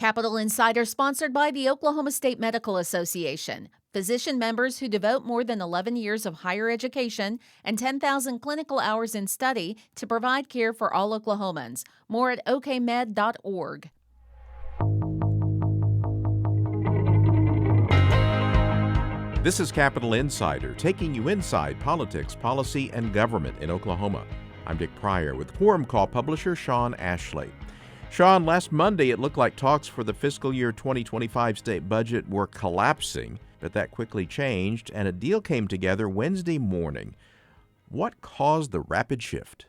Capital Insider sponsored by the Oklahoma State Medical Association. Physician members who devote more than 11 years of higher education and 10,000 clinical hours in study to provide care for all Oklahomans. More at okmed.org. This is Capital Insider, taking you inside politics, policy, and government in Oklahoma. I'm Dick Pryor with Quorum Call publisher Sean Ashley. Sean, last Monday it looked like talks for the fiscal year 2025 state budget were collapsing, but that quickly changed and a deal came together Wednesday morning. What caused the rapid shift?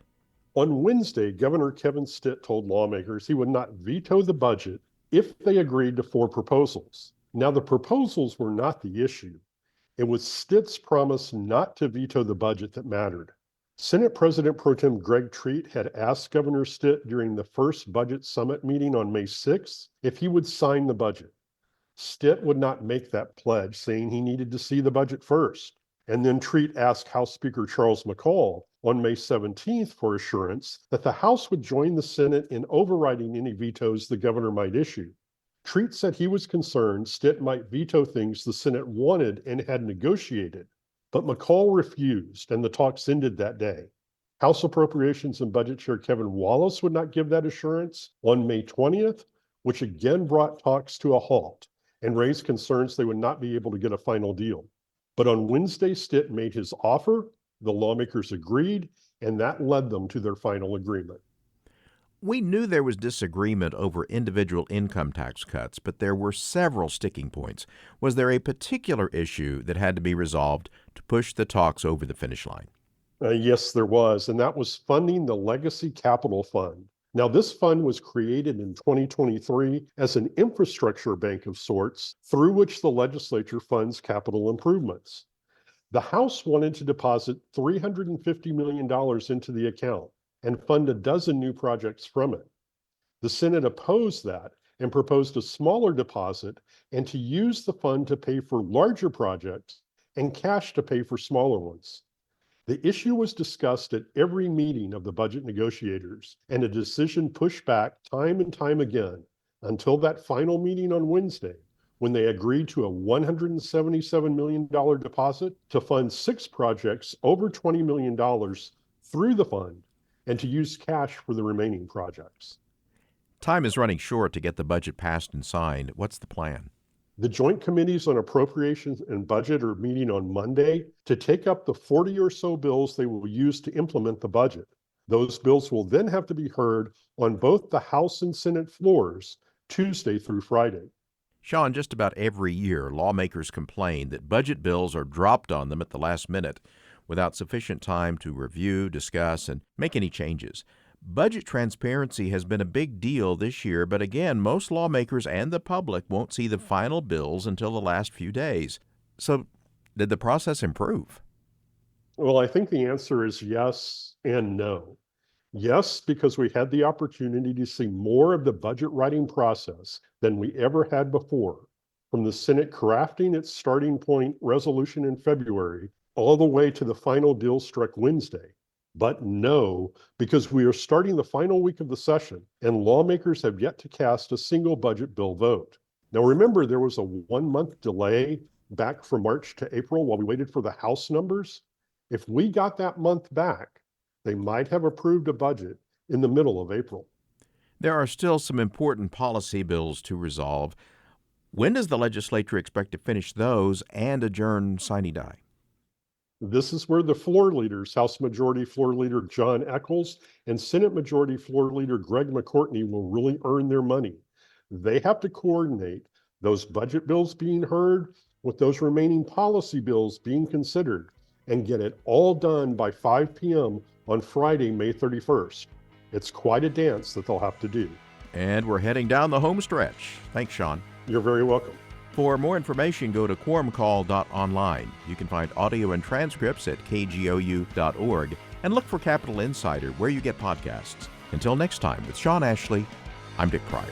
On Wednesday, Governor Kevin Stitt told lawmakers he would not veto the budget if they agreed to 4 proposals. Now, the proposals were not the issue. It was Stitt's promise not to veto the budget that mattered. Senate President Pro Tem Greg Treat had asked Governor Stitt during the first budget summit meeting on May 6th if he would sign the budget. Stitt would not make that pledge, saying he needed to see the budget first. And then Treat asked House Speaker Charles McCall on May 17th for assurance that the House would join the Senate in overriding any vetoes the governor might issue. Treat said he was concerned Stitt might veto things the Senate wanted and had negotiated. But McCall refused, and the talks ended that day. House Appropriations and Budget Chair Kevin Wallace would not give that assurance on May 20th, which again brought talks to a halt and raised concerns they would not be able to get a final deal. But on Wednesday, Stitt made his offer, the lawmakers agreed, and that led them to their final agreement. We knew there was disagreement over individual income tax cuts, but there were several sticking points. Was there a particular issue that had to be resolved to push the talks over the finish line? Yes, there was, and that was funding the Legacy Capital Fund. Now, this fund was created in 2023 as an infrastructure bank of sorts through which the legislature funds capital improvements. The House wanted to deposit $350 million into the account and fund a dozen new projects from it. The Senate opposed that and proposed a smaller deposit and to use the fund to pay for larger projects and cash to pay for smaller ones. The issue was discussed at every meeting of the budget negotiators, and a decision pushed back time and time again until that final meeting on Wednesday, when they agreed to a $177 million deposit to fund 6 projects over $20 million through the fund, and to use cash for the remaining projects. Time is running short to get the budget passed and signed. What's the plan? The Joint Committees on Appropriations and Budget are meeting on Monday to take up the 40 or so bills they will use to implement the budget. Those bills will then have to be heard on both the House and Senate floors Tuesday through Friday. Sean, just about every year, lawmakers complain that budget bills are dropped on them at the last minute without sufficient time to review, discuss, and make any changes. Budget transparency has been a big deal this year, but again, most lawmakers and the public won't see the final bills until the last few days. So, did the process improve? Well, I think the answer is yes and no. Yes, because we had the opportunity to see more of the budget writing process than we ever had before, from the Senate crafting its starting point resolution in February all the way to the final deal struck Wednesday. But no, because we are starting the final week of the session and lawmakers have yet to cast a single budget bill vote. Now remember, there was a 1-month delay back from March to April while we waited for the House numbers. If we got that month back, they might have approved a budget in the middle of April. There are still some important policy bills to resolve. When does the legislature expect to finish those and adjourn sine die? This is where the floor leaders, House Majority Floor Leader John Echols and Senate Majority Floor Leader Greg McCourtney, will really earn their money. They have to coordinate those budget bills being heard with those remaining policy bills being considered and get it all done by 5 p.m. on Friday, May 31st. It's quite a dance that they'll have to do. And we're heading down the home stretch. Thanks, Sean. You're very welcome. For more information, go to quorumcall.online. You can find audio and transcripts at kgou.org and look for Capital Insider where you get podcasts. Until next time, with Sean Ashley, I'm Dick Pryor.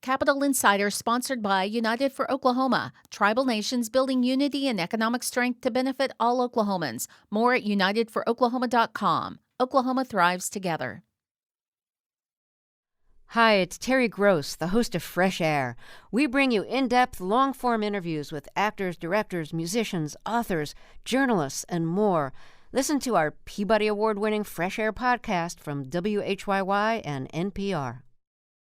Capital Insider sponsored by United for Oklahoma, tribal nations building unity and economic strength to benefit all Oklahomans. More at unitedforoklahoma.com. Oklahoma thrives together. Hi, it's Terry Gross, the host of Fresh Air. We bring you in-depth, long-form interviews with actors, directors, musicians, authors, journalists, and more. Listen to our Peabody Award-winning Fresh Air podcast from WHYY and NPR.